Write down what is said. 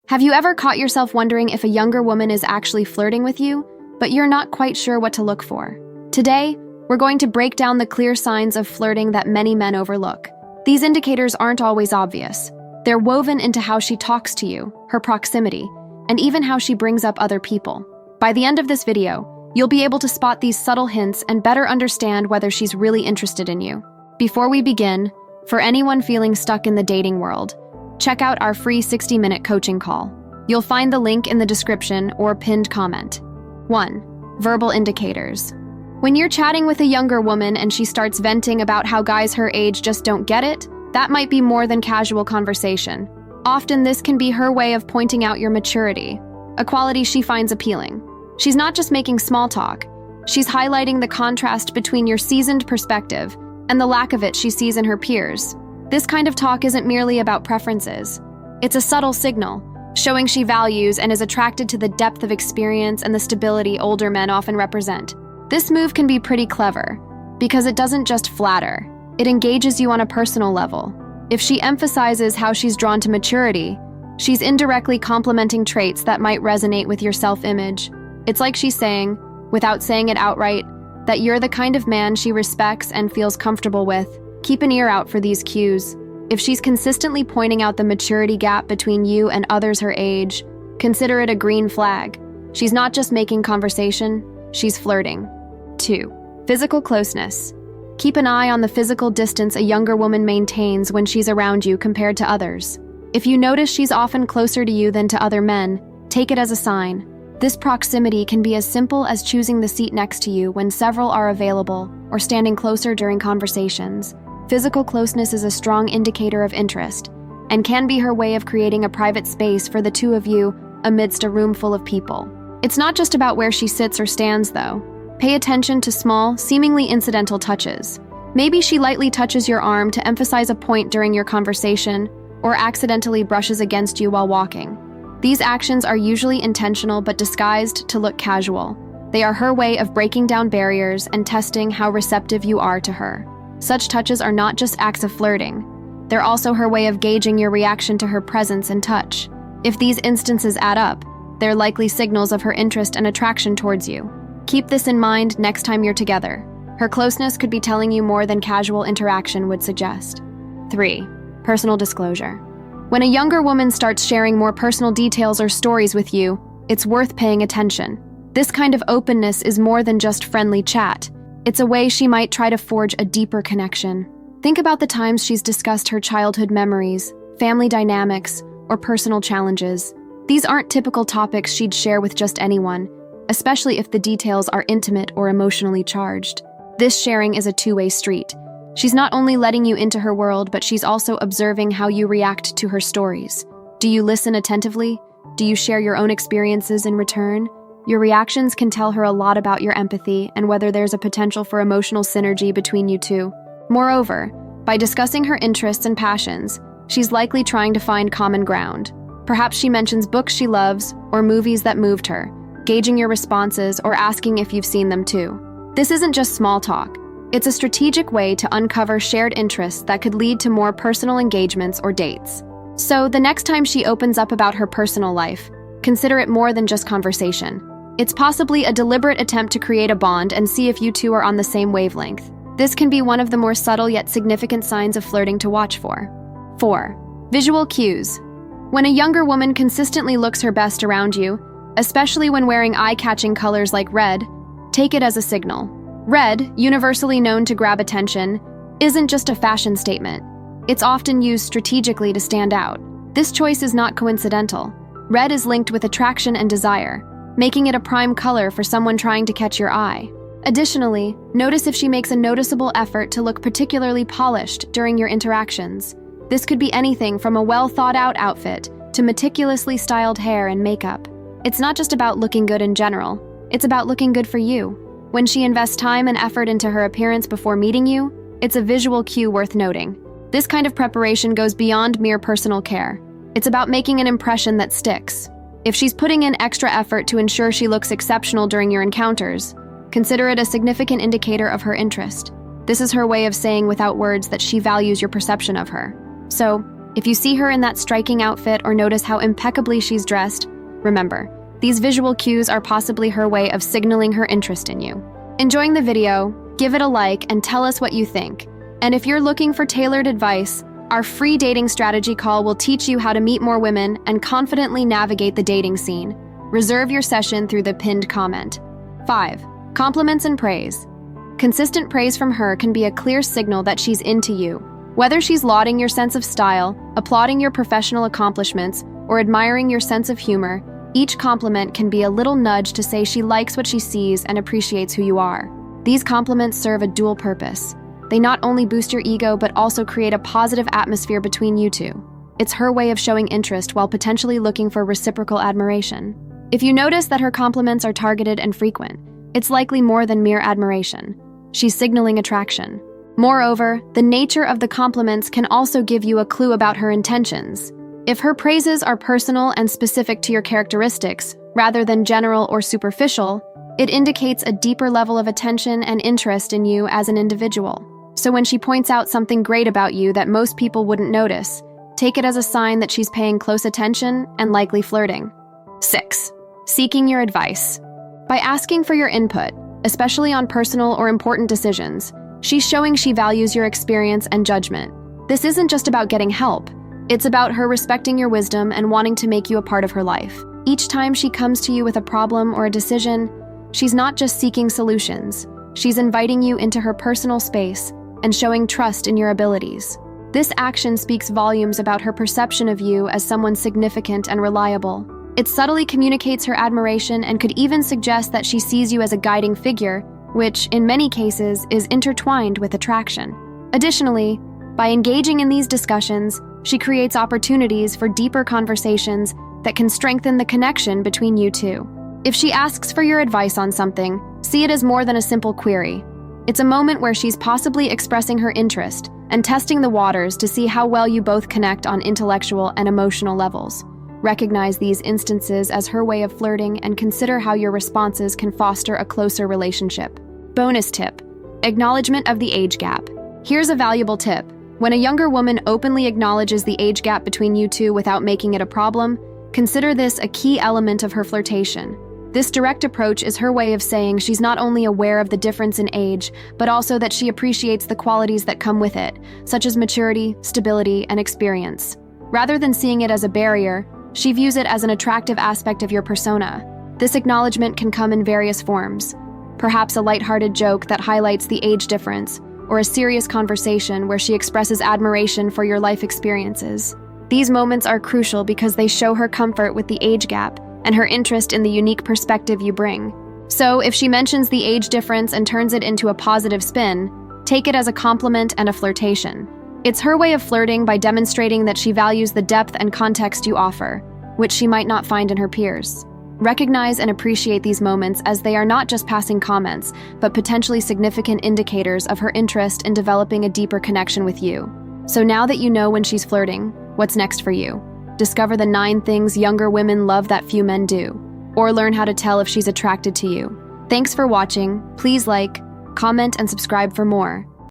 Have you ever caught yourself wondering if a younger woman is actually flirting with you, but you're not quite sure what to look for? Today, we're going to break down the clear signs of flirting that many men overlook. These indicators aren't always obvious. They're woven into how she talks to you, her proximity, and even how she brings up other people. By the end of this video, you'll be able to spot these subtle hints and better understand whether she's really interested in you. Before we begin, for anyone feeling stuck in the dating world, check out our free 60-minute coaching call. You'll find the link in the description or pinned comment. 1. Verbal indicators. When you're chatting with a younger woman and she starts venting about how guys her age just don't get it, that might be more than casual conversation. Often this can be her way of pointing out your maturity, a quality she finds appealing. She's not just making small talk, she's highlighting the contrast between your seasoned perspective and the lack of it she sees in her peers. This kind of talk isn't merely about preferences. It's a subtle signal, showing she values and is attracted to the depth of experience and the stability older men often represent. This move can be pretty clever, because it doesn't just flatter, it engages you on a personal level. If she emphasizes how she's drawn to maturity, she's indirectly complimenting traits that might resonate with your self-image. It's like she's saying, without saying it outright, that you're the kind of man she respects and feels comfortable with. Keep an ear out for these cues. If she's consistently pointing out the maturity gap between you and others her age, consider it a green flag. She's not just making conversation, she's flirting. 2. Physical closeness. Keep an eye on the physical distance a younger woman maintains when she's around you compared to others. If you notice she's often closer to you than to other men, take it as a sign. This proximity can be as simple as choosing the seat next to you when several are available or standing closer during conversations. Physical closeness is a strong indicator of interest and can be her way of creating a private space for the two of you amidst a room full of people. It's not just about where she sits or stands, though. Pay attention to small, seemingly incidental touches. Maybe she lightly touches your arm to emphasize a point during your conversation or accidentally brushes against you while walking. These actions are usually intentional but disguised to look casual. They are her way of breaking down barriers and testing how receptive you are to her. Such touches are not just acts of flirting. They're also her way of gauging your reaction to her presence and touch. If these instances add up, they're likely signals of her interest and attraction towards you. Keep this in mind next time you're together. Her closeness could be telling you more than casual interaction would suggest. 3. Personal disclosure. When a younger woman starts sharing more personal details or stories with you, it's worth paying attention. This kind of openness is more than just friendly chat. It's a way she might try to forge a deeper connection. Think about the times she's discussed her childhood memories, family dynamics, or personal challenges. These aren't typical topics she'd share with just anyone, especially if the details are intimate or emotionally charged. This sharing is a two-way street. She's not only letting you into her world, but she's also observing how you react to her stories. Do you listen attentively? Do you share your own experiences in return? Your reactions can tell her a lot about your empathy and whether there's a potential for emotional synergy between you two. Moreover, by discussing her interests and passions, she's likely trying to find common ground. Perhaps she mentions books she loves or movies that moved her, gauging your responses or asking if you've seen them too. This isn't just small talk. It's a strategic way to uncover shared interests that could lead to more personal engagements or dates. So, the next time she opens up about her personal life, consider it more than just conversation. It's possibly a deliberate attempt to create a bond and see if you two are on the same wavelength. This can be one of the more subtle yet significant signs of flirting to watch for. 4. Visual cues. When a younger woman consistently looks her best around you, especially when wearing eye-catching colors like red, take it as a signal. Red, universally known to grab attention, isn't just a fashion statement. It's often used strategically to stand out. This choice is not coincidental. Red is linked with attraction and desire, making it a prime color for someone trying to catch your eye. Additionally, notice if she makes a noticeable effort to look particularly polished during your interactions. This could be anything from a well-thought-out outfit to meticulously styled hair and makeup. It's not just about looking good in general, it's about looking good for you. When she invests time and effort into her appearance before meeting you, it's a visual cue worth noting. This kind of preparation goes beyond mere personal care. It's about making an impression that sticks. If she's putting in extra effort to ensure she looks exceptional during your encounters, consider it a significant indicator of her interest. This is her way of saying without words that she values your perception of her. So, If you see her in that striking outfit or notice how impeccably she's dressed, remember, these visual cues are possibly her way of signaling her interest in you. Enjoying the video, give it a like and tell us what you think. And if you're looking for tailored advice, our free dating strategy call will teach you how to meet more women and confidently navigate the dating scene. Reserve your session through the pinned comment. 5. Compliments and praise. Consistent praise from her can be a clear signal that she's into you. Whether she's lauding your sense of style, applauding your professional accomplishments, or admiring your sense of humor, each compliment can be a little nudge to say she likes what she sees and appreciates who you are. These compliments serve a dual purpose. They not only boost your ego but also create a positive atmosphere between you two. It's her way of showing interest while potentially looking for reciprocal admiration. If you notice that her compliments are targeted and frequent, it's likely more than mere admiration. She's signaling attraction. Moreover, the nature of the compliments can also give you a clue about her intentions. If her praises are personal and specific to your characteristics, rather than general or superficial, it indicates a deeper level of attention and interest in you as an individual. So when she points out something great about you that most people wouldn't notice, take it as a sign that she's paying close attention and likely flirting. 6. Seeking your advice. By asking for your input, especially on personal or important decisions, she's showing she values your experience and judgment. This isn't just about getting help. It's about her respecting your wisdom and wanting to make you a part of her life. Each time she comes to you with a problem or a decision, she's not just seeking solutions. She's inviting you into her personal space and showing trust in your abilities. This action speaks volumes about her perception of you as someone significant and reliable. It subtly communicates her admiration and could even suggest that she sees you as a guiding figure, which, in many cases, is intertwined with attraction. Additionally, by engaging in these discussions, she creates opportunities for deeper conversations that can strengthen the connection between you two. If she asks for your advice on something, see it as more than a simple query. It's a moment where she's possibly expressing her interest and testing the waters to see how well you both connect on intellectual and emotional levels. Recognize these instances as her way of flirting and consider how your responses can foster a closer relationship. Bonus tip: acknowledgement of the age gap. Here's a valuable tip. When a younger woman openly acknowledges the age gap between you two without making it a problem, consider this a key element of her flirtation. This direct approach is her way of saying she's not only aware of the difference in age, but also that she appreciates the qualities that come with it, such as maturity, stability, and experience. Rather than seeing it as a barrier, she views it as an attractive aspect of your persona. This acknowledgement can come in various forms. Perhaps a lighthearted joke that highlights the age difference, or a serious conversation where she expresses admiration for your life experiences. These moments are crucial because they show her comfort with the age gap and her interest in the unique perspective you bring. So, if she mentions the age difference and turns it into a positive spin, take it as a compliment and a flirtation. It's her way of flirting by demonstrating that she values the depth and context you offer, which she might not find in her peers. Recognize and appreciate these moments as they are not just passing comments, but potentially significant indicators of her interest in developing a deeper connection with you. So now that you know when she's flirting, what's next for you? Discover the 9 things younger women love that few men do, or learn how to tell if she's attracted to you. Thanks for watching. Please like, comment, and subscribe for more.